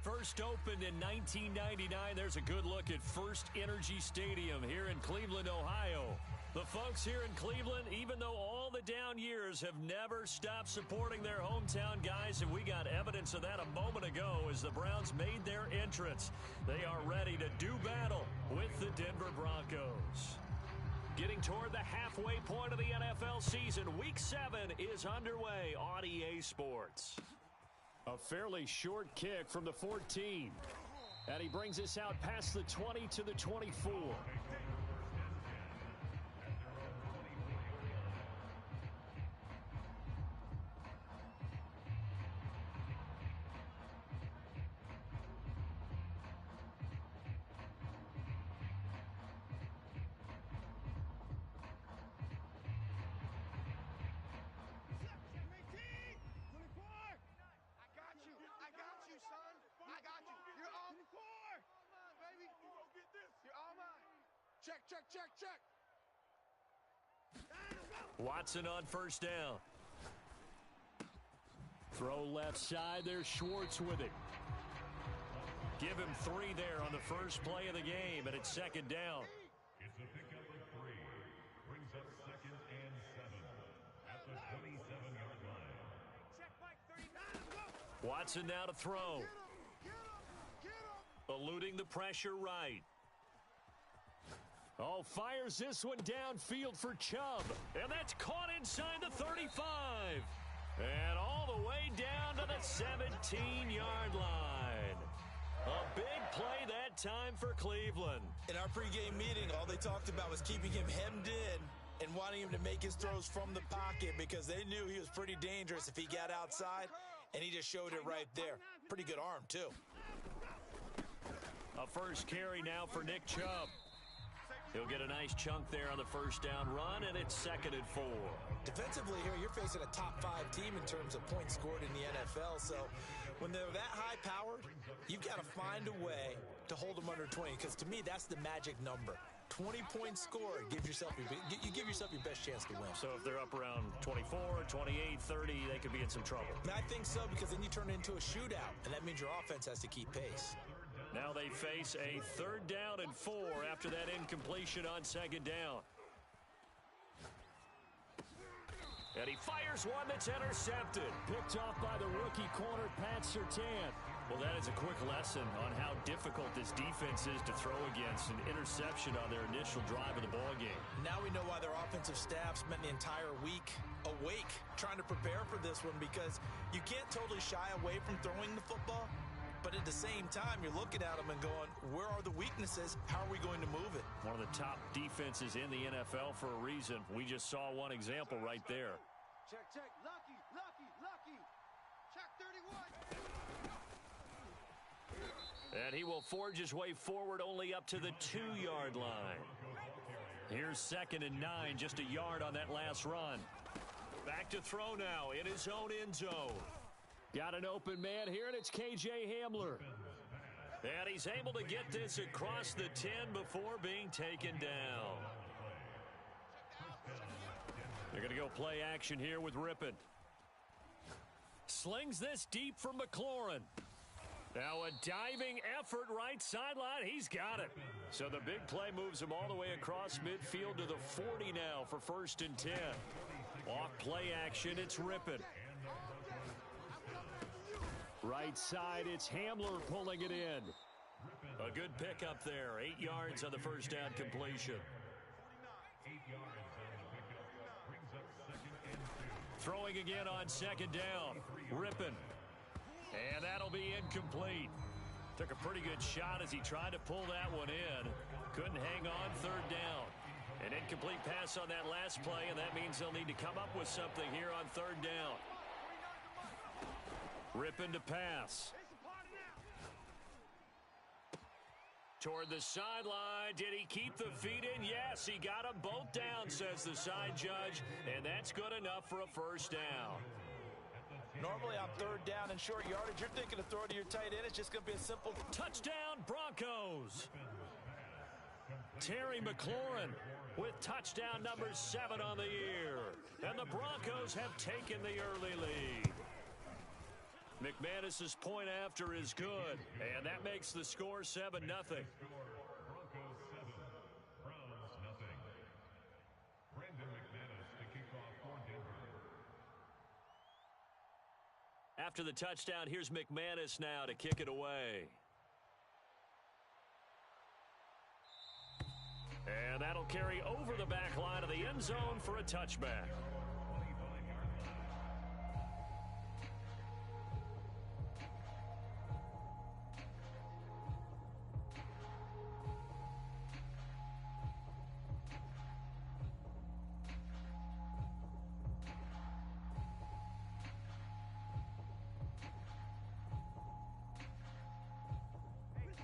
First opened in 1999, there's a good look at First Energy Stadium here in Cleveland, Ohio. The folks here in Cleveland, even though all the down years, have never stopped supporting their hometown guys, and we got evidence of that a moment ago as the Browns made their entrance. They are ready to do battle with the Denver Broncos. Getting toward the halfway point of the NFL season, Week 7 is underway on EA Sports. A fairly short kick from the 14. And he brings us out past the 20 to the 24. Check. Watson on first down. Throw left side. There's Schwartz with it. Give him 3 there on the first play of the game, and it's second down. It's a pickup of 3. Brings up 2nd and 7 at the 27-yard line. Check Mike, 39. Watson now to throw. Get him. Eluding the pressure right. Oh, fires this one downfield for Chubb. And that's caught inside the 35. And all the way down to the 17-yard line. A big play that time for Cleveland. In our pregame meeting, all they talked about was keeping him hemmed in and wanting him to make his throws from the pocket because they knew he was pretty dangerous if he got outside, and he just showed it right there. Pretty good arm, too. A first carry now for Nick Chubb. He'll get a nice chunk there on the first down run, and it's 2nd and 4. Defensively here, you're facing a top-5 team in terms of points scored in the NFL. So when they're that high-powered, you've got to find a way to hold them under 20, because to me, that's the magic number. 20 points scored, you give yourself your best chance to win. So if they're up around 24, 28, 30, they could be in some trouble. And I think so, because then you turn it into a shootout, and that means your offense has to keep pace. Now they face a 3rd down and 4 after that incompletion on 2nd down. And he fires one that's intercepted. Picked off by the rookie corner, Pat Surtain. Well, that is a quick lesson on how difficult this defense is to throw against. An interception on their initial drive of the ballgame. Now we know why their offensive staff spent the entire week awake trying to prepare for this one, because you can't totally shy away from throwing the football. But at the same time, you're looking at them and going, where are the weaknesses? How are we going to move it? One of the top defenses in the NFL for a reason. We just saw one example right there. Check. Lucky. Check 31. And he will forge his way forward only up to the 2-yard line. Here's 2nd and 9, just a yard on that last run. Back to throw now in his own end zone. Got an open man here, and it's K.J. Hamler. And he's able to get this across the 10 before being taken down. They're going to go play action here with Rippon. Slings this deep for McLaurin. Now a diving effort right sideline. He's got it. So the big play moves him all the way across midfield to the 40 now for 1st and 10. Off play action, it's Rippon. Right side, it's Hamler pulling it in. A good pickup there. 8 yards on the first down completion. 8 yards on the pickup. Brings up 2nd and 2. Throwing again on 2nd down. Rippon. And that'll be incomplete. Took a pretty good shot as he tried to pull that one in. Couldn't hang on 3rd down. An incomplete pass on that last play, and that means they'll need to come up with something here on 3rd down. Rippon to pass. Toward the sideline. Did he keep the feet in? Yes, he got them both down, says the side judge. And that's good enough for a first down. Normally on 3rd down and short yardage, you're thinking of throwing to your tight end. It's just going to be a simple touchdown, Broncos. Terry McLaurin with touchdown number 7 on the year. And the Broncos have taken the early lead. McManus's point after is good, and that makes the score 7-0. Broncos 7, Browns nothing. Brandon McManus to kick off for Denver. After the touchdown, here's McManus now to kick it away. And that'll carry over the back line of the end zone for a touchback.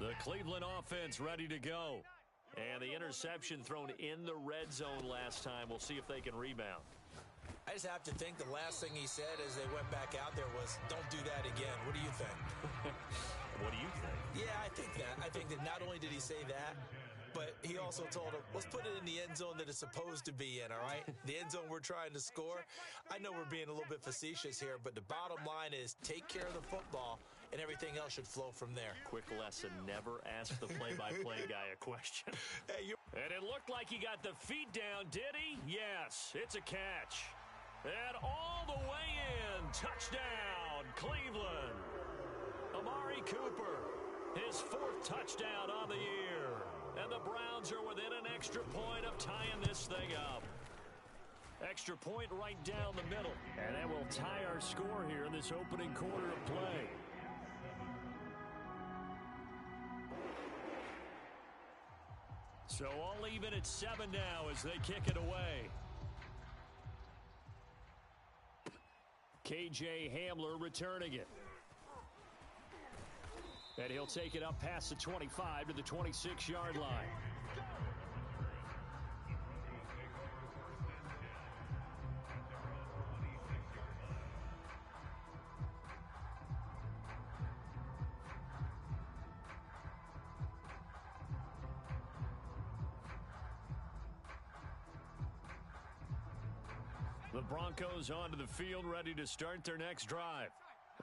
The Cleveland offense ready to go. And the interception thrown in the red zone last time. We'll see if they can rebound. I just have to think the last thing he said as they went back out there was, don't do that again. What do you think? What do you think? Yeah, I think that. I think that not only did he say that, but he also told him, let's put it in the end zone that it's supposed to be in, all right? The end zone we're trying to score. I know we're being a little bit facetious here, but the bottom line is take care of the football, and everything else should flow from there. Quick lesson, never ask the play-by-play guy a question. Hey, and it looked like he got the feet down, did he? Yes, it's a catch. And all the way in, touchdown, Cleveland. Amari Cooper, his 4th touchdown on the year. And the Browns are within an extra point of tying this thing up. Extra point right down the middle. And that will tie our score here in this opening quarter of play. So all even at 7 now as they kick it away. KJ Hamler returning it. And he'll take it up past the 25 to the 26-yard line. The Broncos onto the field, ready to start their next drive.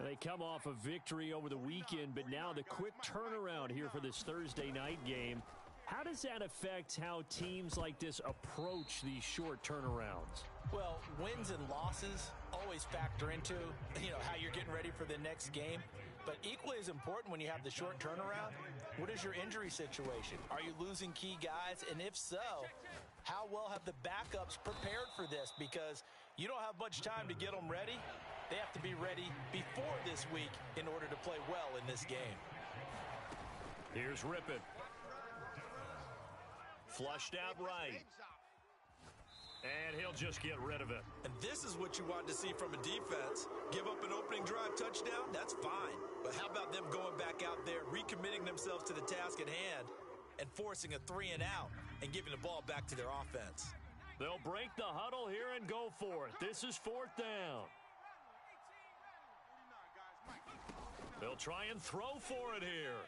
They come off a victory over the weekend, but now the quick turnaround here for this Thursday night game. How does that affect how teams like this approach these short turnarounds? Well, wins and losses always factor into, how you're getting ready for the next game. But equally as important when you have the short turnaround, what is your injury situation? Are you losing key guys? And if so, how well have the backups prepared for this? Because you don't have much time to get them ready. They have to be ready before this week in order to play well in this game. Here's Rippon. Flushed out right. And he'll just get rid of it. And this is what you want to see from a defense. Give up an opening drive touchdown, that's fine. But how about them going back out there, recommitting themselves to the task at hand, and forcing a 3-and-out and giving the ball back to their offense? They'll break the huddle here and go for it. This is 4th down. They'll try and throw for it here.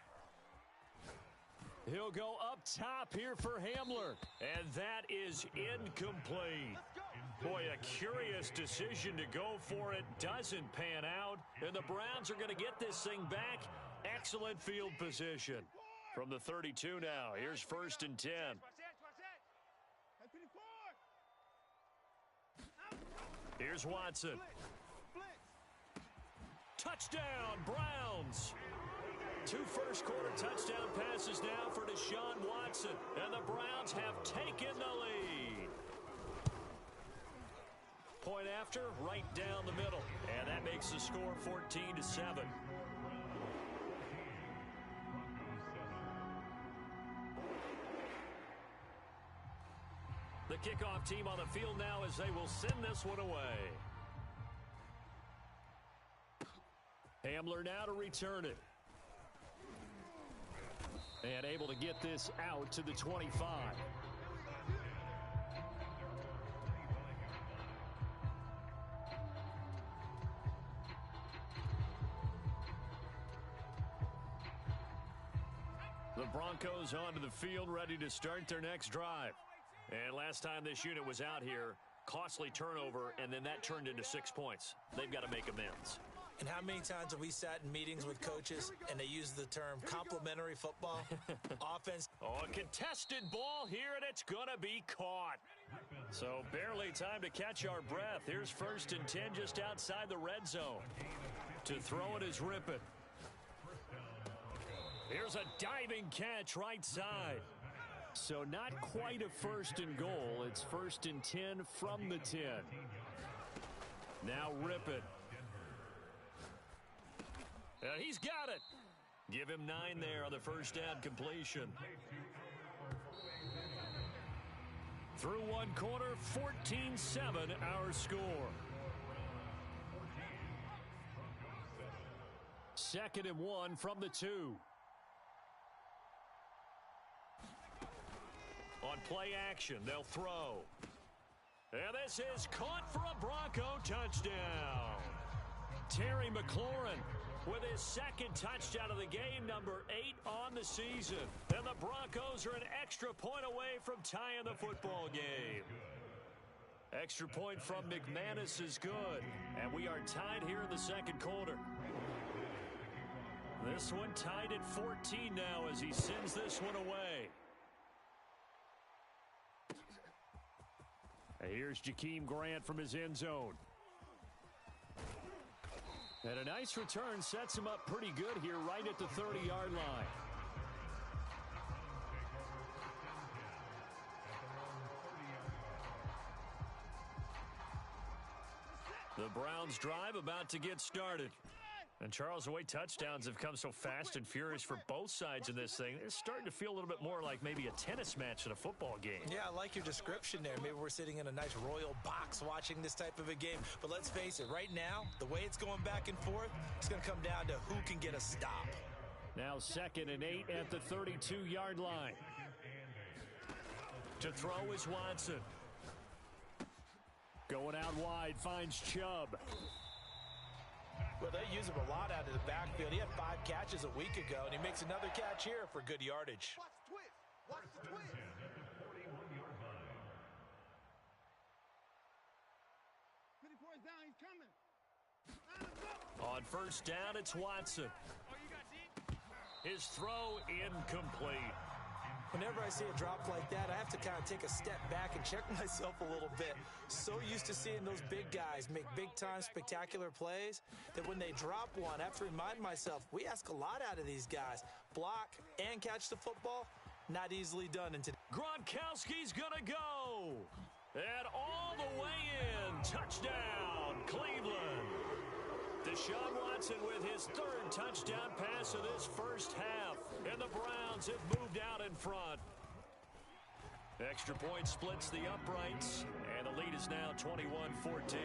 He'll go up top here for Hamler. And that is incomplete. Boy, a curious decision to go for it. Doesn't pan out. And the Browns are going to get this thing back. Excellent field position. From the 32 now, here's 1st and 10. Here's Watson. Touchdown, Browns. 2 first-quarter touchdown passes now for Deshaun Watson. And the Browns have taken the lead. Point after, right down the middle. And that makes the score 14-7. The kickoff team on the field now as they will send this one away. Hamler now to return it. And able to get this out to the 25. The Broncos onto the field, ready to start their next drive. And last time this unit was out here, costly turnover, and then that turned into 6 points. They've got to make amends. And how many times have we sat in meetings with coaches and they use the term complementary football? Offense. Oh, a contested ball here, and it's going to be caught. So barely time to catch our breath. Here's 1st and 10 just outside the red zone. To throw it is Rippon. Here's a diving catch right side. So not quite a 1st and goal. It's 1st and 10 from the 10. Now Rippon. And he's got it. Give him 9 there on the first down completion. Through one quarter, 14-7 our score. 2nd and 1 from the 2. On play action, they'll throw. And this is caught for a Bronco touchdown. Terry McLaurin with his 2nd touchdown of the game, number 8 on the season. And the Broncos are an extra point away from tying the football game. Extra point from McManus is good. And we are tied here in the 2nd quarter. This one tied at 14 now as he sends this one away. And here's Jakeem Grant from his end zone. And a nice return sets him up pretty good here right at the 30-yard line. The Browns drive about to get started. And Charles, the way touchdowns have come so fast and furious for both sides in this thing, it's starting to feel a little bit more like maybe a tennis match than a football game. Yeah, I like your description there. Maybe we're sitting in a nice royal box watching this type of a game. But let's face it, right now, the way it's going back and forth, it's going to come down to who can get a stop. Now 2nd and 8 at the 32-yard line. To throw is Watson. Going out wide, finds Chubb. Well, they use him a lot out of the backfield. He had 5 catches a week ago, and he makes another catch here for good yardage. Watch the twist. Watch the twist. 50 points down. He's coming. On first down, it's Watson. His throw incomplete. Whenever I see a drop like that, I have to kind of take a step back and check myself a little bit. So used to seeing those big guys make big-time spectacular plays that when they drop one, I have to remind myself, we ask a lot out of these guys. Block and catch the football, not easily done. Gronkowski's going to go. And all the way in. Touchdown, Cleveland. Deshaun Watson with his 3rd touchdown pass of this first half. And the Browns have moved out in front. Extra point splits the uprights. And the lead is now 21-14.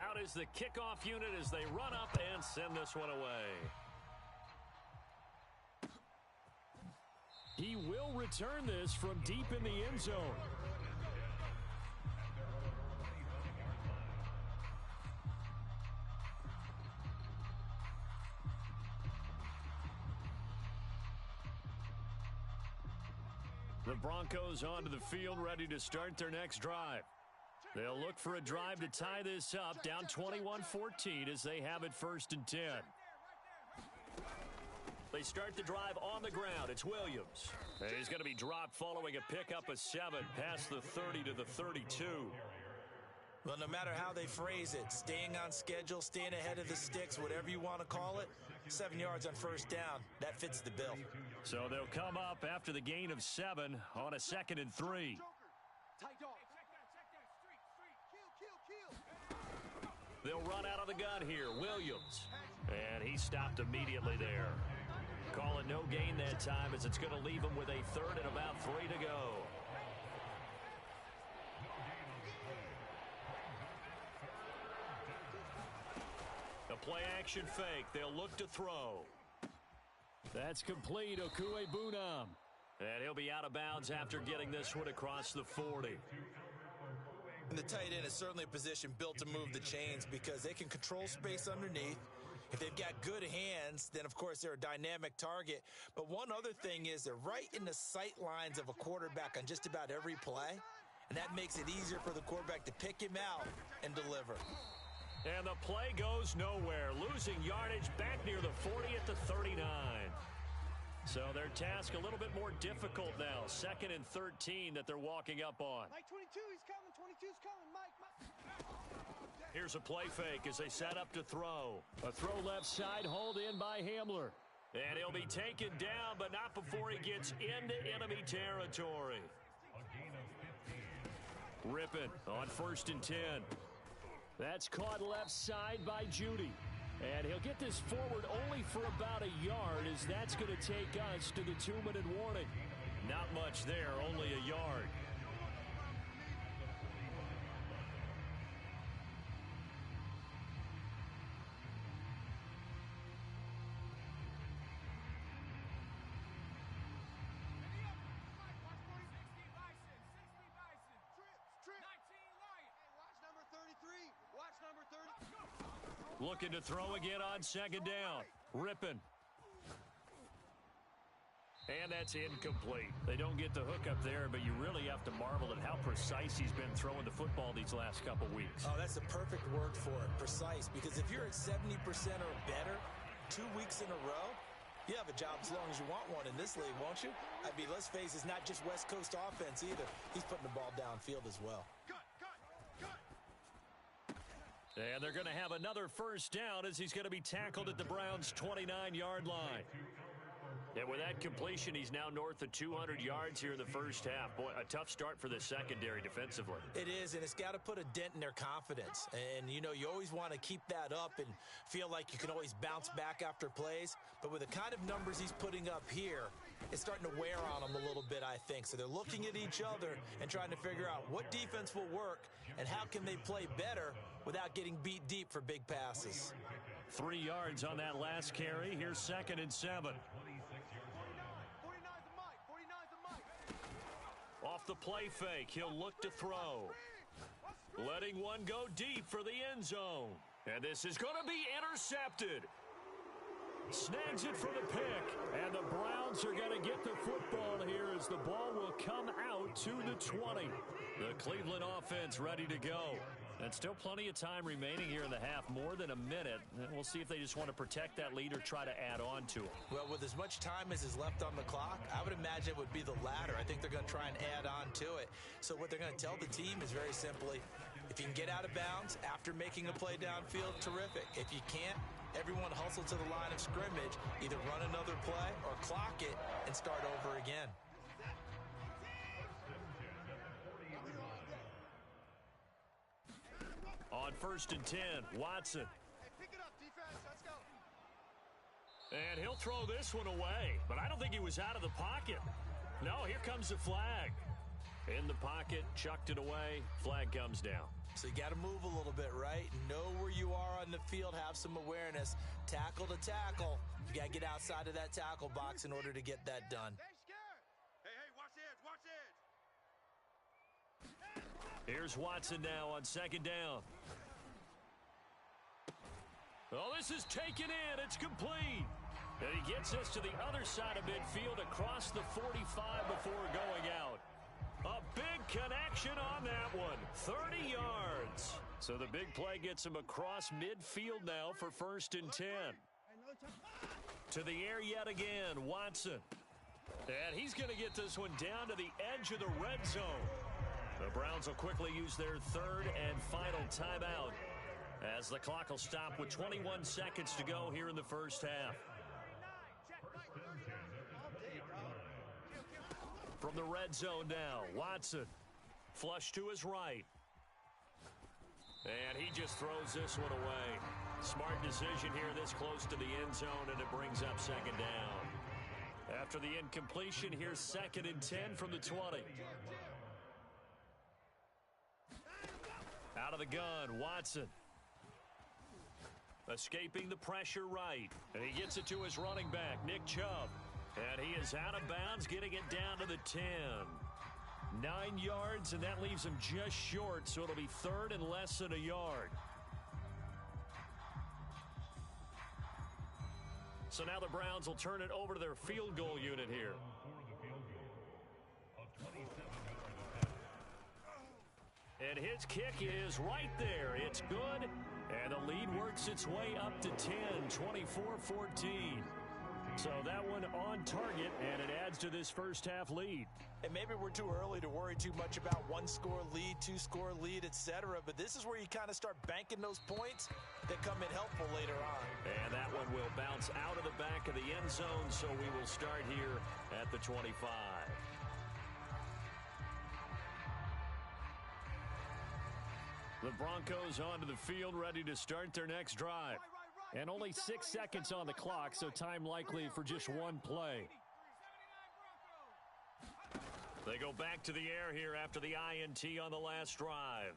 Out is the kickoff unit as they run up and send this one away. He will return this from deep in the end zone. The Broncos onto the field, ready to start their next drive. They'll look for a drive to tie this up, down 21-14 as they have it 1st and 10. They start the drive on the ground. It's Williams. And he's going to be dropped following a pickup of 7 past the 30 to the 32. Well, no matter how they phrase it, staying on schedule, staying ahead of the sticks, whatever you want to call it, 7 yards on first down, that fits the bill. So they'll come up after the gain of 7 on a 2nd and 3. They'll run out of the gun here. Williams. And he stopped immediately there. Call it no gain that time as it's going to leave him with a 3rd and about 3 to go. A play-action fake. They'll look to throw. That's complete. Okuebunam. And he'll be out of bounds after getting this one across the 40. And the tight end is certainly a position built to move the chains because they can control space underneath. If they've got good hands, then, of course, they're a dynamic target. But one other thing is they're right in the sight lines of a quarterback on just about every play. and that makes it easier for the quarterback to pick him out and deliver. And the play goes nowhere, losing yardage back near the 40 at the 39. So their task a little bit more difficult now. 2nd and 13 that they're walking up on. Mike 22, he's coming. 22's coming. Mike. Here's a play fake as they set up to throw. A throw left side, hauled in by Hamler. And he'll be taken down, but not before he gets into enemy territory. Rippin on 1st and 10. That's caught left side by Judy. And he'll get this forward only for about a yard, as that's going to take us to the 2-minute warning. Not much there, only a yard. Looking to throw again on 2nd down. Rippin. And that's incomplete. They don't get the hook up there, but you really have to marvel at how precise he's been throwing the football these last couple weeks. Oh, that's the perfect word for it, precise. Because if you're at 70% or better 2 weeks in a row, you have a job as long as you want one in this league, won't you? I mean, let's face it, it's not just West Coast offense either. He's putting the ball downfield as well. And they're going to have another 1st down as he's going to be tackled at the Browns' 29-yard line. And with that completion, he's now north of 200 yards here in the first half. Boy, a tough start for the secondary defensively. It is, and it's got to put a dent in their confidence. And, you know, you always want to keep that up and feel like you can always bounce back after plays. But with the kind of numbers he's putting up here, it's starting to wear on them a little bit, I think. So they're looking at each other and trying to figure out what defense will work and how can they play better without getting beat deep for big passes. 3 yards on that last carry. Here's 2nd and 7. Off the play fake, he'll look to throw. Letting one go deep for the end zone. And this is going to be intercepted. Snags it for the pick. And the Browns are going to get the football here as the ball will come out to the 20. The Cleveland offense ready to go. And still plenty of time remaining here in the half, more than a minute. And we'll see if they just want to protect that lead or try to add on to it. Well, with as much time as is left on the clock, I would imagine it would be the latter. I think they're going to try and add on to it. So what they're going to tell the team is very simply, if you can get out of bounds after making a play downfield, terrific. If you can't, everyone hustle to the line of scrimmage, either run another play or clock it and start over again. On 1st and 10, Watson. Hey, pick it up, defense. Let's go. And he'll throw this one away, but I don't think he was out of the pocket. No, here comes the flag. In the pocket, chucked it away, flag comes down. So you got to move a little bit, right? Know where you are on the field, have some awareness. Tackle to tackle. You got to get outside of that tackle box in order to get that done. They're scared. Hey, watch the edge, watch the edge. Here's Watson now on 2nd down. Oh, this is taken in. It's complete. And he gets us to the other side of midfield across the 45 before going out. A big connection on that one. 30 yards. So the big play gets him across midfield now for 1st and 10. To the air yet again, Watson. And he's going to get this one down to the edge of the red zone. The Browns will quickly use their 3rd and final timeout as the clock will stop with 21 seconds to go here in the first half. From the red zone now, Watson. Flush to his right. And he just throws this one away. Smart decision here this close to the end zone, and it brings up 2nd down. After the incompletion, here's 2nd and 10 from the 20. Out of the gun, Watson. Escaping the pressure right. And he gets it to his running back, Nick Chubb. And he is out of bounds, getting it down to the 10. 9 yards, and that leaves him just short, so it'll be 3rd and less than a yard. So now the Browns will turn it over to their field goal unit here. And his kick is right there. It's good. And the lead works its way up to 10, 24-14. So that one on target, and it adds to this first-half lead. And maybe we're too early to worry too much about one-score lead, two-score lead, etc. But this is where you kind of start banking those points that come in helpful later on. And that one will bounce out of the back of the end zone, so we will start here at the 25. The Broncos onto the field, ready to start their next drive. And only 6 seconds on the clock, so time likely for just one play. They go back to the air here after the INT on the last drive.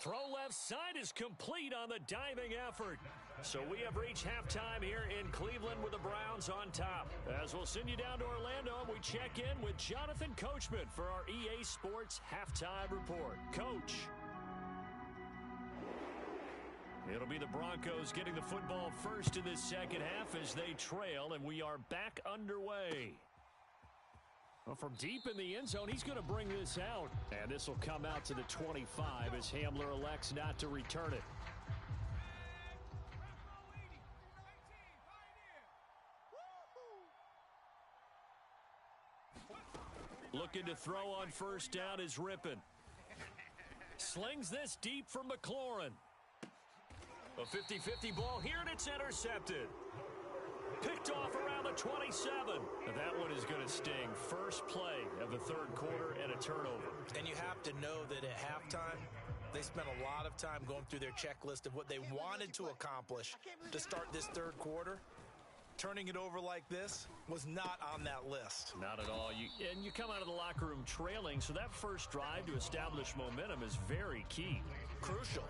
Throw left side is complete on the diving effort. So we have reached halftime here in Cleveland with the Browns on top. As we'll send you down to Orlando, we check in with Jonathan Coachman for our EA Sports Halftime Report. Coach. It'll be the Broncos getting the football first in this second half as they trail, and we are back underway. Well, from deep in the end zone, he's going to bring this out. And this will come out to the 25 as Hamler elects not to return it. Looking to throw on first down is Rippon. Slings this deep for McLaurin. A 50-50 ball here, and it's intercepted. Picked off around the 27. That one is going to sting. First play of the third quarter and a turnover. And you have to know that at halftime, they spent a lot of time going through their checklist of what they wanted to accomplish to start this third quarter. Turning it over like this was not on that list. Not at all. You come out of the locker room trailing, so that first drive to establish momentum is very key. Crucial.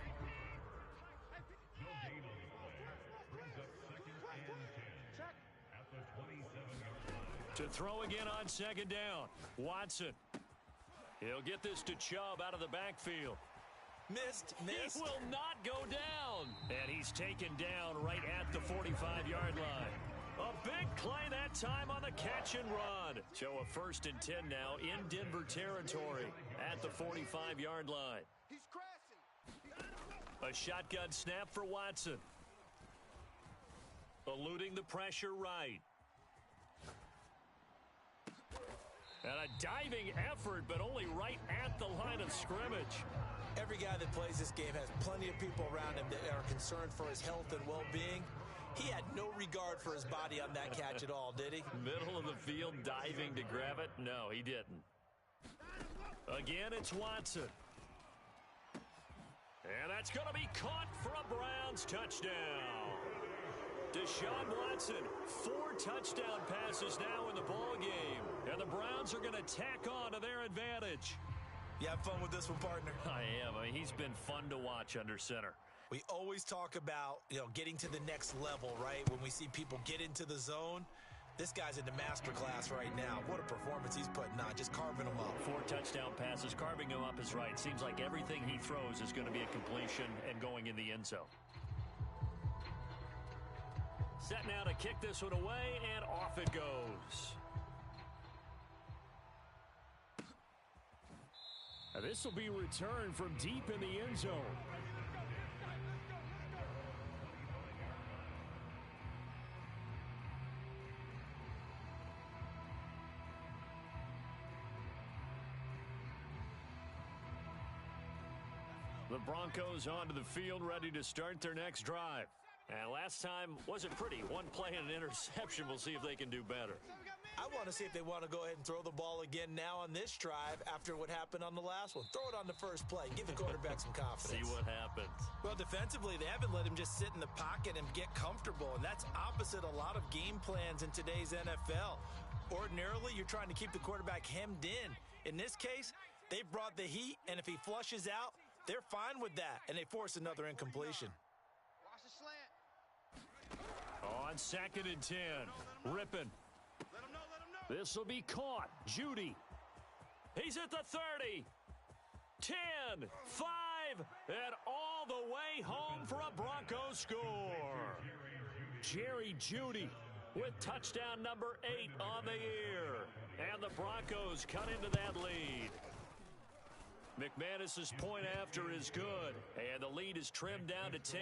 To throw again on second down. Watson. He'll get this to Chubb out of the backfield. Missed. He will not go down. And he's taken down right at the 45-yard line. A big play that time on the catch and run. So a 1st and 10 now in Denver territory at the 45-yard line. He's crashing. A shotgun snap for Watson. Eluding the pressure right. And a diving effort, but only right at the line of scrimmage. Every guy that plays this game has plenty of people around him that are concerned for his health and well-being. He had no regard for his body on that catch at all, did he? Middle of the field diving to grab it? No, he didn't. Again, it's Watson. And that's going to be caught for a Browns touchdown. Deshaun Watson, 4 touchdown passes now in the ball game. And the Browns are going to tack on to their advantage. You have fun with this one, partner? I am. I mean, he's been fun to watch under center. We always talk about, getting to the next level, right? When we see people get into the zone. This guy's in the master class right now. What a performance he's putting on, just carving them up. 4 touchdown passes, carving him up is right. Seems like everything he throws is going to be a completion and going in the end zone. Set now to kick this one away, and off it goes. Now this will be returned from deep in the end zone. The Broncos onto the field, ready to start their next drive. And last time wasn't pretty. One play and an interception. We'll see if they can do better. I want to see if they want to go ahead and throw the ball again now on this drive after what happened on the last one. Throw it on the first play. Give the quarterback some confidence. See what happens. Well, defensively, they haven't let him just sit in the pocket and get comfortable, and that's opposite a lot of game plans in today's NFL. Ordinarily, you're trying to keep the quarterback hemmed in. In this case, they brought the heat, and if he flushes out, they're fine with that, and they force another incompletion. Watch the slant. On 2nd and 10, Rippon. Let him know. This will be caught. Judy. He's at the 30. 10, 5, and all the way home for a Broncos score. Jerry Judy with touchdown number 8 on the year. And the Broncos cut into that lead. McManus's point after is good, and the lead is trimmed down to 10.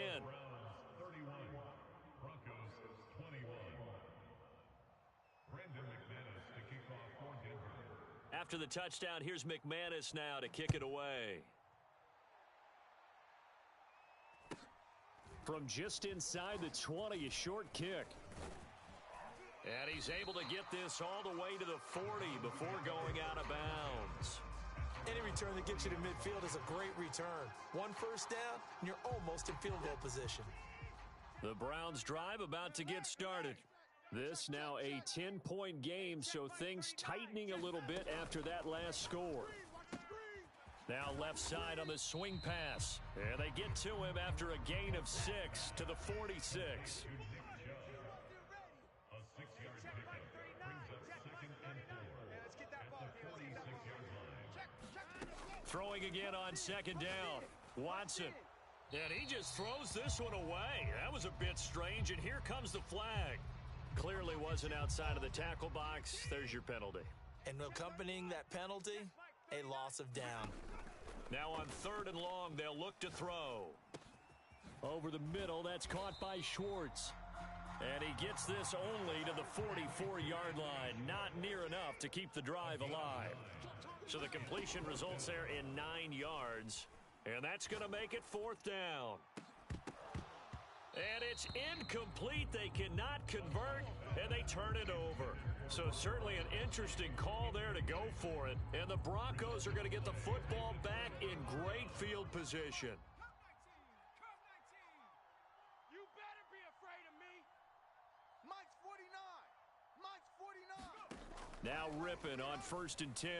31, Broncos 21. Brandon McManus to kick off for Denver. After the touchdown, here's McManus now to kick it away. From just inside the 20, a short kick. And he's able to get this all the way to the 40 before going out of bounds. Any return that gets you to midfield is a great return. One first down, and you're almost in field goal position. The Browns drive about to get started. This now a 10-point game, so things tightening a little bit after that last score. Now left side on the swing pass. And they get to him after a gain of 6 to the 46. A 6-yard pickup brings up 2nd and 4 at the 46-yard line. Throwing again on 2nd down. Watson. And he just throws this one away. That was a bit strange, and here comes the flag. Clearly wasn't outside of the tackle box. There's your penalty. And accompanying that penalty, a loss of down. Now on 3rd and long, they'll look to throw. Over the middle, that's caught by Schwartz. And he gets this only to the 44-yard line. Not near enough to keep the drive alive. So the completion results there in 9 yards. And that's going to make it 4th down. And it's incomplete. They cannot convert, and they turn it over. So certainly an interesting call there to go for it. And the Broncos are going to get the football back in great field position. You better be afraid of me. Mike's 49. Mike's 49. Now Rippon on 1st and 10.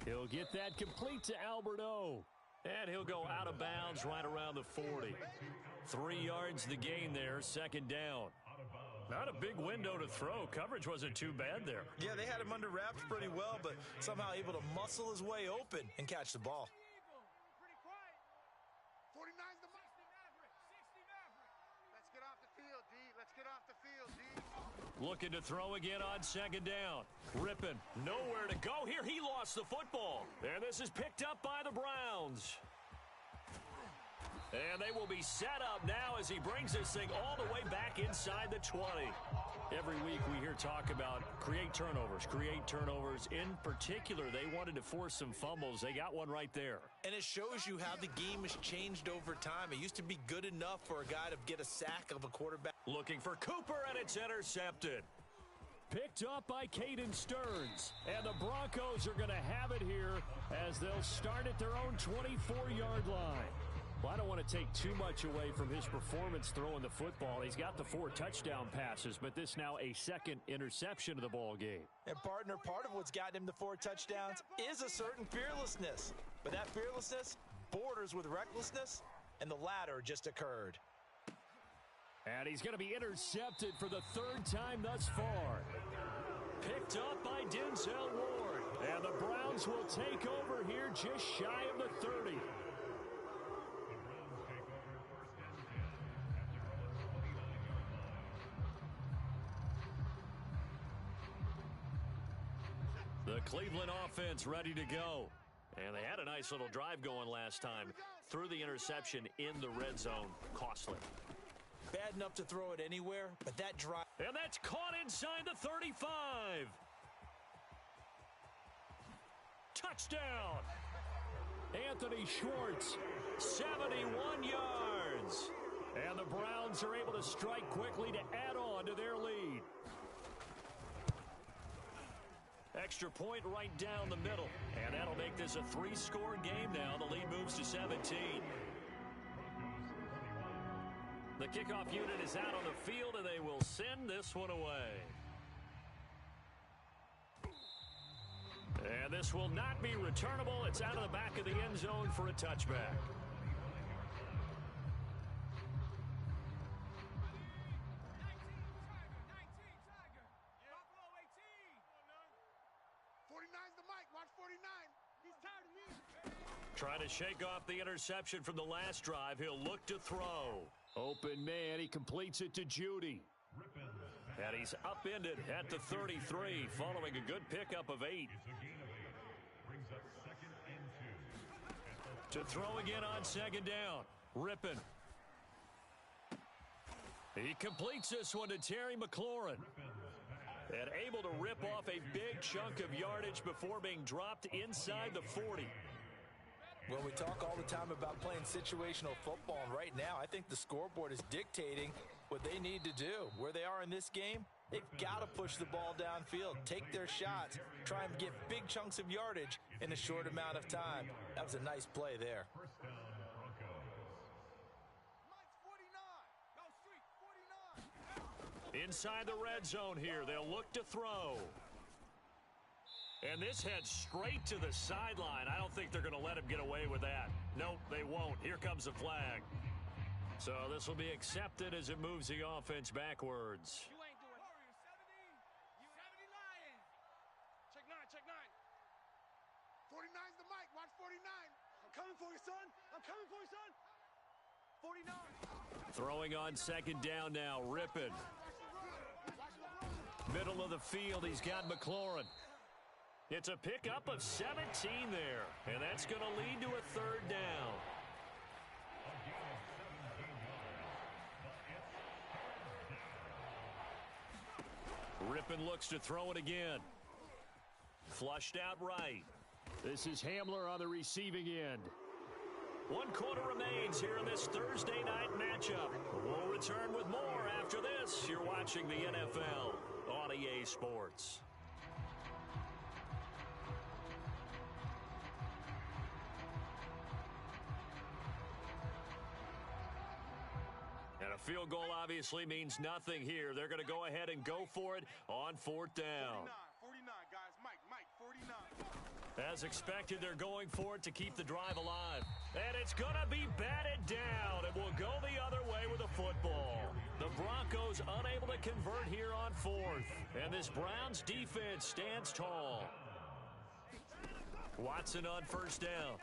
He'll get that complete to Alberto. And he'll go out of bounds right around the 40. 3 yards the gain there, 2nd down. Not a big window to throw. Coverage wasn't too bad there. Yeah, they had him under wraps pretty well, but somehow able to muscle his way open and catch the ball. Pretty quiet. 49's the Mike. 60 Maverick. Let's get off the field, D. Let's get off the field, D. Looking to throw again on 2nd down. Rippon, nowhere to go here. He lost the football. And this is picked up by the Browns. And they will be set up now as he brings this thing all the way back inside the 20. Every week we hear talk about create turnovers. In particular, they wanted to force some fumbles. They got one right there. And it shows you how the game has changed over time. It used to be good enough for a guy to get a sack of a quarterback. Looking for Cooper, and it's intercepted. Picked up by Caden Stearns. And the Broncos are going to have it here as they'll start at their own 24-yard line. Well, I don't want to take too much away from his performance throwing the football. He's got the 4 touchdown passes, but this now a 2nd interception of the ball game. And partner, part of what's gotten him the 4 touchdowns is a certain fearlessness. But that fearlessness borders with recklessness, and the latter just occurred. And he's going to be intercepted for the 3rd time thus far. Picked up by Denzel Ward. And the Browns will take over here just shy of the 30. The Cleveland offense ready to go. And they had a nice little drive going last time. Threw the interception in the red zone. Costly. Bad enough to throw it anywhere, but that drive. And that's caught inside the 35. Touchdown. Anthony Schwartz, 71 yards. And the Browns are able to strike quickly to add on to their lead. Extra point right down the middle. And that'll make this a 3-score game now. The lead moves to 17. The kickoff unit is out on the field, and they will send this one away. And this will not be returnable. It's out of the back of the end zone for a touchback. Trying to shake off the interception from the last drive. He'll look to throw. Open man. He completes it to Judy. And he's upended at the 33 following a good pickup of 8. Brings up 2nd To throw again on second down. Rippon. He completes this one to Terry McLaurin. And able to rip off a big chunk of yardage before being dropped inside the 40. Well, we talk all the time about playing situational football, and right now I think the scoreboard is dictating what they need to do. Where they are in this game, they've got to push the ball downfield, take their shots, try and get big chunks of yardage in a short amount of time. That was a nice play there. Inside the red zone here, they'll look to throw. And this heads straight to the sideline. I don't think they're going to let him get away with that. Nope, they won't. Here comes the flag. So this will be accepted as it moves the offense backwards. You ain't doing Warriors 70 Lions. Check 9, check 9. 49's the mic. Watch 49. I'm coming for you, son. I'm coming for you, son. 49. Throwing on second down now, Rippon. Middle of the field, he's got McLaurin. It's a pickup of 17 there, and that's going to lead to a third down. Rippon looks to throw it again. Flushed out right. This is Hamler on the receiving end. 1 quarter remains here in this Thursday night matchup. We'll return with more after this. You're watching the NFL on EA Sports. And a field goal obviously means nothing here. They're going to go ahead and go for it on fourth down. 49, guys. Mike, 49. As expected, they're going for it to keep the drive alive. And it's going to be batted down. It will go the other way with a football. The Broncos unable to convert here on fourth. And this Browns defense stands tall. Watson on first down.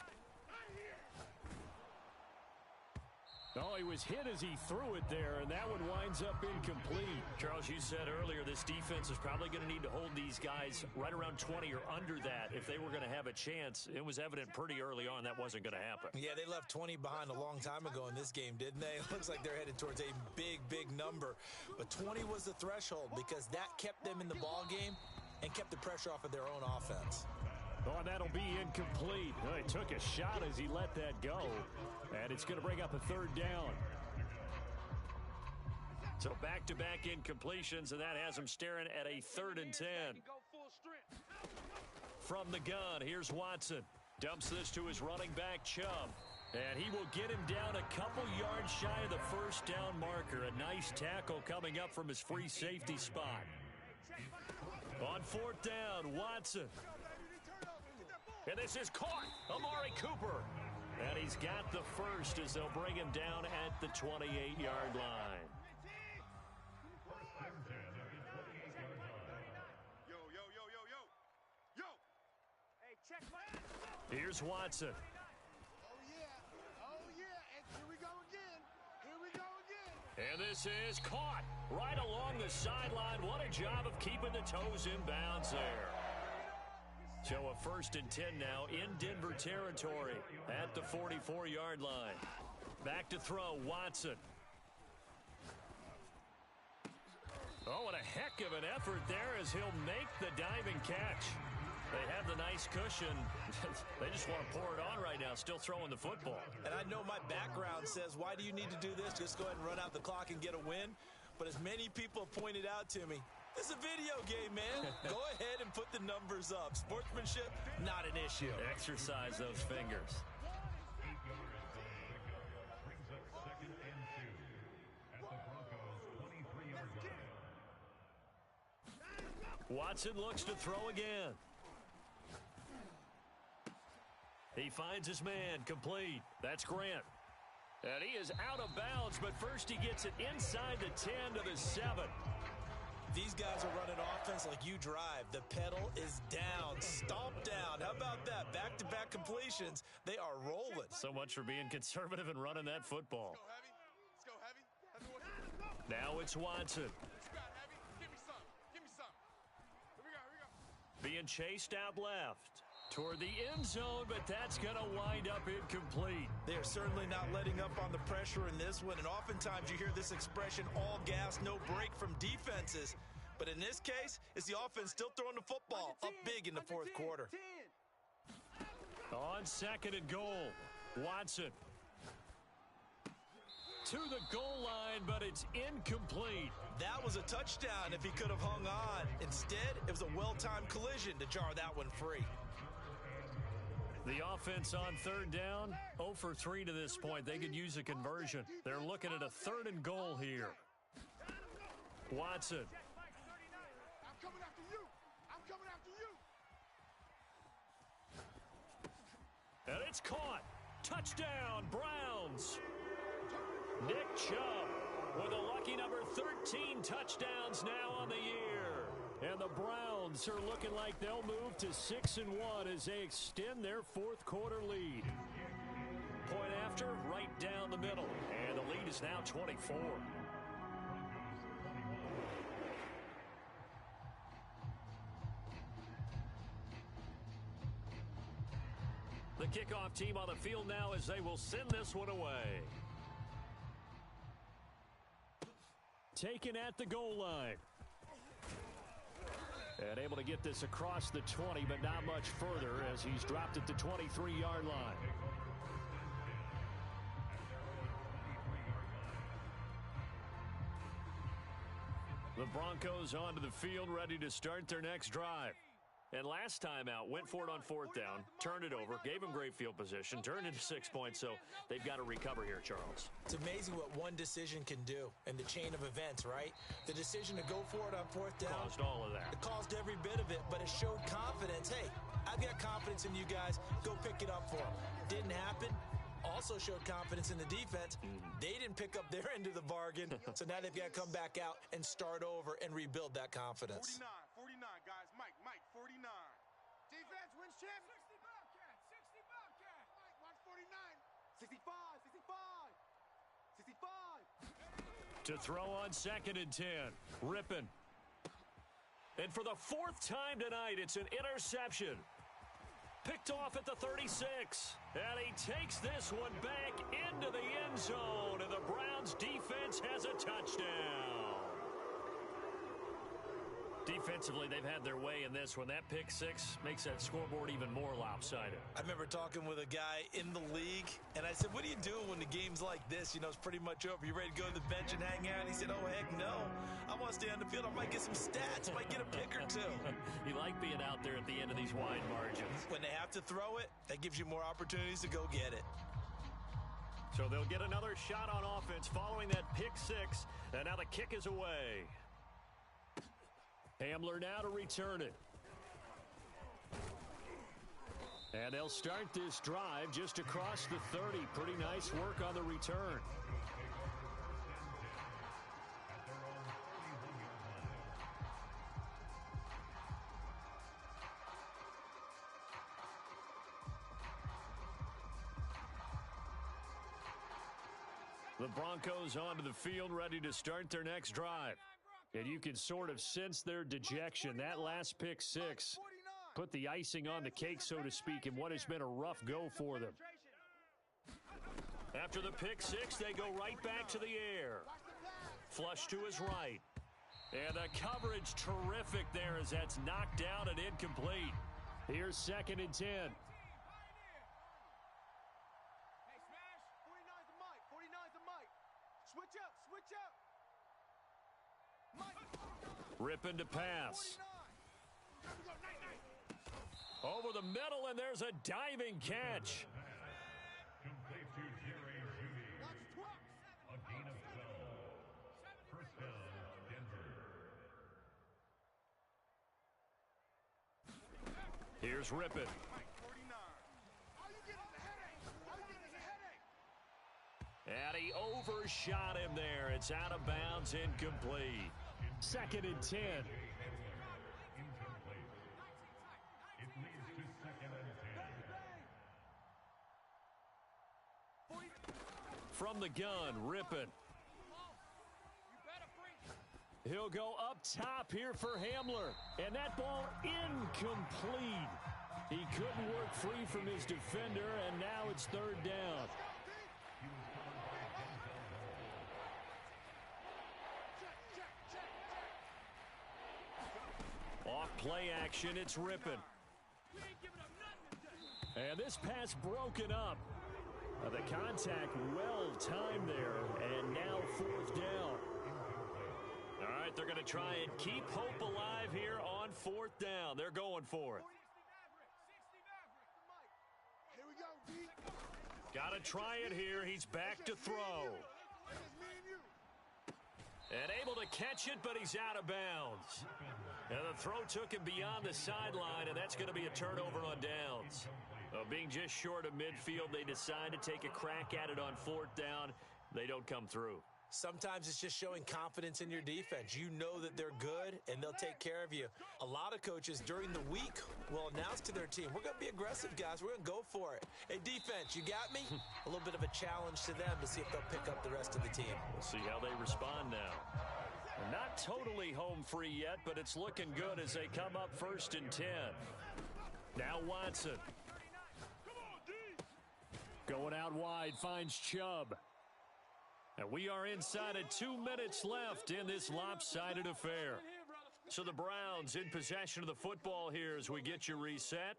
Oh, he was hit as he threw it there, and that one winds up incomplete. Charles, you said earlier this defense is probably going to need to hold these guys right around 20 or under that if they were going to have a chance. It was evident pretty early on that wasn't going to happen. Yeah, they left 20 behind a long time ago in this game, didn't they? It looks like they're headed towards a big, big number. But 20 was the threshold because that kept them in the ball game and kept the pressure off of their own offense. Oh, and that'll be incomplete. Oh, he took a shot as he let that go. And it's going to bring up a third down. So back-to-back incompletions, and that has him staring at a 3rd and 10. From the gun, here's Watson. Dumps this to his running back, Chubb. And he will get him down a couple yards shy of the first down marker. A nice tackle coming up from his free safety spot. On fourth down, Watson. And this is caught. Amari Cooper. And he's got the first as they'll bring him down at the 28-yard line. Yo. Hey, check my... Here's Watson. Oh, yeah. And here we go again. And this is caught right along the sideline. What a job of keeping the toes in bounds there. So a 1st and 10 now in Denver territory at the 44-yard line. Back to throw, Watson. Oh, what a heck of an effort there as he'll make the diving catch. They have the nice cushion. They just want to pour it on right now, still throwing the football. And I know my background says, why do you need to do this? Just go ahead and run out the clock and get a win. But as many people have pointed out to me, it's a video game, man. Go ahead and put the numbers up. Sportsmanship, not an issue. Exercise those fingers. Brings up 2nd and 2 at the Broncos' 23-yard line. Watson looks to throw again. He finds his man, complete. That's Grant. And he is out of bounds, but first he gets it inside the 10 to the 7. These guys are running offense like you drive. The pedal is down, stomp down. How about that? Back-to-back completions. They are rolling. So much for being conservative and running that football. Let's go heavy. Now it's Watson. Let's go heavy. Give me some. Here we go. Being chased out left. toward the end zone, but that's going to wind up incomplete. They're certainly not letting up on the pressure in this one, and oftentimes you hear this expression, all gas, no break from defenses. But in this case, it's the offense still throwing the football up big in the fourth quarter. On second and goal, Watson. To the goal line, but it's incomplete. That was a touchdown if he could have hung on. Instead, it was a well-timed collision to jar that one free. The offense on third down, 0 for 3 to this point. They could use a conversion. They're looking at a third and goal here. Watson. I'm coming after you. I'm coming after you. And it's caught. Touchdown, Browns. Nick Chubb with a lucky number 13 touchdowns now on the year. And the Browns are looking like they'll move to 6-1 as they extend their fourth quarter lead. Point after, right down the middle. And the lead is now 24. The kickoff team on the field now as they will send this one away. Taken at the goal line. And able to get this across the 20, but not much further as he's dropped at the 23-yard line. The Broncos onto the field, ready to start their next drive. And last time out, went for it on fourth down, turned it over, gave him great field position, turned into 6 points, so they've got to recover here, Charles. It's amazing what one decision can do in the chain of events, right? The decision to go for it on fourth down. Caused all of that. It caused every bit of it, but it showed confidence. Hey, I've got confidence in you guys. Go pick it up for them. Didn't happen. Also showed confidence in the defense. They didn't pick up their end of the bargain, so now they've got to come back out and start over and rebuild that confidence. 49, guys. Mike, 49. Defense wins champion. 60 Bobcats, 60 Bobcats. Mike, watch 49. 65. To throw on second and 10. Rippin. And for the fourth time tonight, it's an interception. Picked off at the 36. And he takes this one back into the end zone. And the Browns defense has a touchdown. Defensively, they've had their way in this one. That pick six makes that scoreboard even more lopsided. I remember talking with a guy in the league, and I said, what do you do when the game's like this? You know, it's pretty much over. You ready to go to the bench and hang out? And he said, oh, heck no. I want to stay on the field. I might get some stats. Might get a pick or two. You like being out there at the end of these wide margins. When they have to throw it, that gives you more opportunities to go get it. So they'll get another shot on offense following that pick six, and now the kick is away. Hamler now to return it. And they'll start this drive just across the 30. Pretty nice work on the return. The Broncos onto the field, ready to start their next drive. And you can sort of sense their dejection. That last pick six put the icing on the cake, so to speak, in what has been a rough go for them. After the pick six, they go right back to the air. Flush to his right. And the coverage terrific there as that's knocked down and incomplete. Here's second and 10. Hey, smash. 49's the Mike. 49's the Mike. Switch up. Ripping to pass. Over the middle, and there's a diving catch. Here's Rippin. And he overshot him there. It's out of bounds, incomplete. Second and 10. From the gun, Rippin. He'll go up top here for Hamler. And that ball incomplete. He couldn't work free from his defender, and now it's third down. Off play action, it's ripping. And this pass broken up. The contact well timed there, and now fourth down. All right, they're going to try and keep hope alive here on fourth down. They're going for it. Here we go, D. Got to try it here. He's back to throw. And able to catch it, but he's out of bounds. And the throw took him beyond the sideline, and that's going to be a turnover on downs. Being just short of midfield, they decide to take a crack at it on fourth down. They don't come through. Sometimes it's just showing confidence in your defense. You know that they're good, and they'll take care of you. A lot of coaches during the week will announce to their team, we're going to be aggressive, guys. We're going to go for it. Hey, defense, you got me? A little bit of a challenge to them to see if they'll pick up the rest of the team. We'll see how they respond now. Not totally home free yet, but it's looking good as they come up 1st and 10. Now Watson. Going out wide, finds Chubb. And we are inside of 2 minutes left in this lopsided affair. So the Browns in possession of the football here as we get you reset.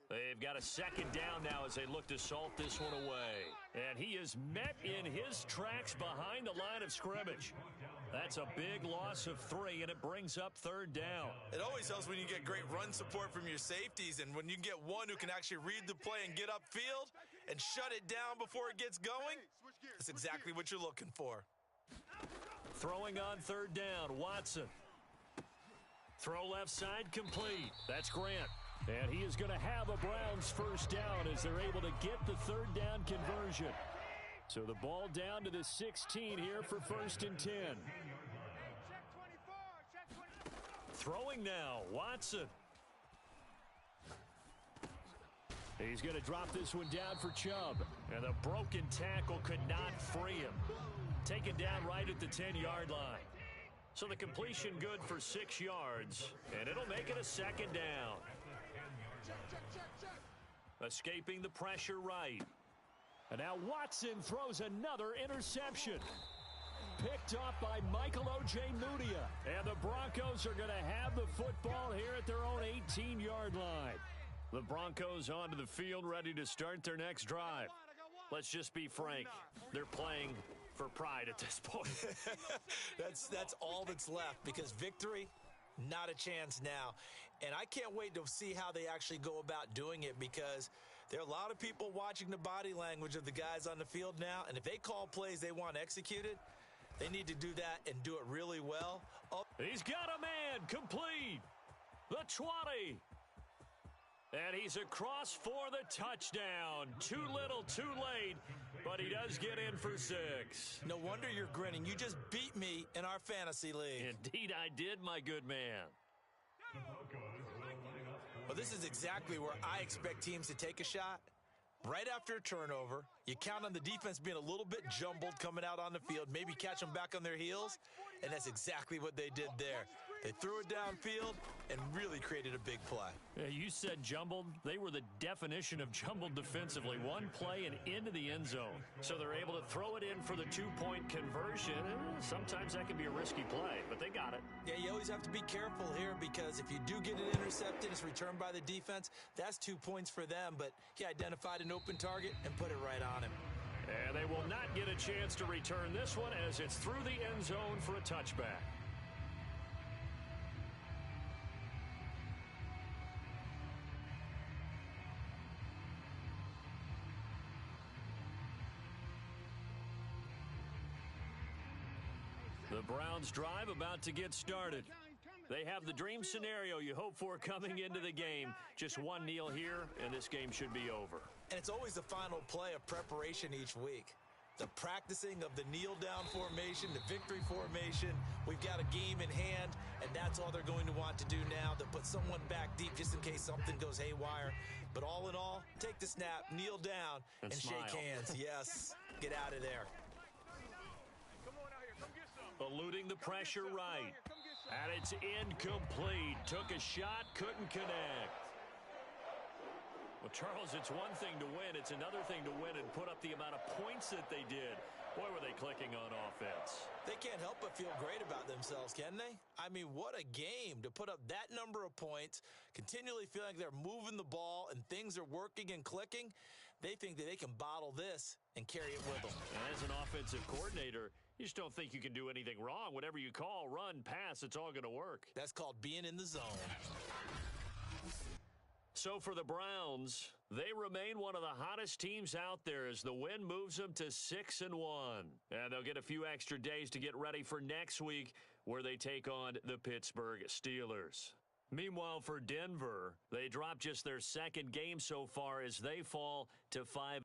They've got a second down now as they look to salt this one away. And he is met in his tracks behind the line of scrimmage. That's a big loss of 3, and it brings up third down. It always helps when you get great run support from your safeties, and when you get one who can actually read the play and get upfield and shut it down before it gets going, that's exactly what you're looking for. Throwing on third down, Watson. Throw left side complete. That's Grant. And he is going to have a Browns first down as they're able to get the third down conversion. So the ball down to the 16 here for 1st and 10. Throwing now, Watson. He's going to drop this one down for Chubb. And the broken tackle could not free him. Taken down right at the 10-yard line. So the completion good for 6 yards. And it'll make it a second down. Escaping the pressure right. And now Watson throws another interception. Picked off by Michael Ojemudia. And the Broncos are going to have the football here at their own 18-yard line. The Broncos onto the field ready to start their next drive. Let's just be frank. They're playing for pride at this point. That's all that's left because victory, not a chance now. And I can't wait to see how they actually go about doing it because there are a lot of people watching the body language of the guys on the field now. And if they call plays they want executed, they need to do that and do it really well. Oh. He's got a man complete. The 20. And he's across for the touchdown. Too little, too late, but he does get in for 6. No wonder you're grinning. You just beat me in our fantasy league. Indeed I did, my good man. Well, this is exactly where I expect teams to take a shot. Right after a turnover, you count on the defense being a little bit jumbled coming out on the field, maybe catch them back on their heels, and that's exactly what they did there. They threw it downfield and really created a big play. You said jumbled. They were the definition of jumbled defensively. One play and into the end zone. So they're able to throw it in for the 2-point conversion. Sometimes that can be a risky play, but they got it. Yeah, you always have to be careful here because if you do get it intercepted, it's returned by the defense. That's 2 points for them, but he identified an open target and put it right on him. And they will not get a chance to return this one as it's through the end zone for a touchback. The Browns drive about to get started. They have the dream scenario you hope for coming into the game. Just one kneel here, and this game should be over. And it's always the final play of preparation each week. The practicing of the kneel-down formation, the victory formation. We've got a game in hand, and that's all they're going to want to do now, to put someone back deep just in case something goes haywire. But all in all, take the snap, kneel down, and shake hands. Yes, get out of there. Eluding the pressure right. And it's incomplete. Took a shot, couldn't connect. Well, Charles, it's one thing to win. It's another thing to win and put up the amount of points that they did. Boy, were they clicking on offense. They can't help but feel great about themselves, can they? I mean, what a game to put up that number of points, continually feeling like they're moving the ball and things are working and clicking. They think that they can bottle this and carry it with them. And as an offensive coordinator, you just don't think you can do anything wrong. Whatever you call, run, pass, it's all going to work. That's called being in the zone. So for the Browns, they remain one of the hottest teams out there as the win moves them to 6-1. And they'll get a few extra days to get ready for next week where they take on the Pittsburgh Steelers. Meanwhile, for Denver, they dropped just their second game so far as they fall to 5.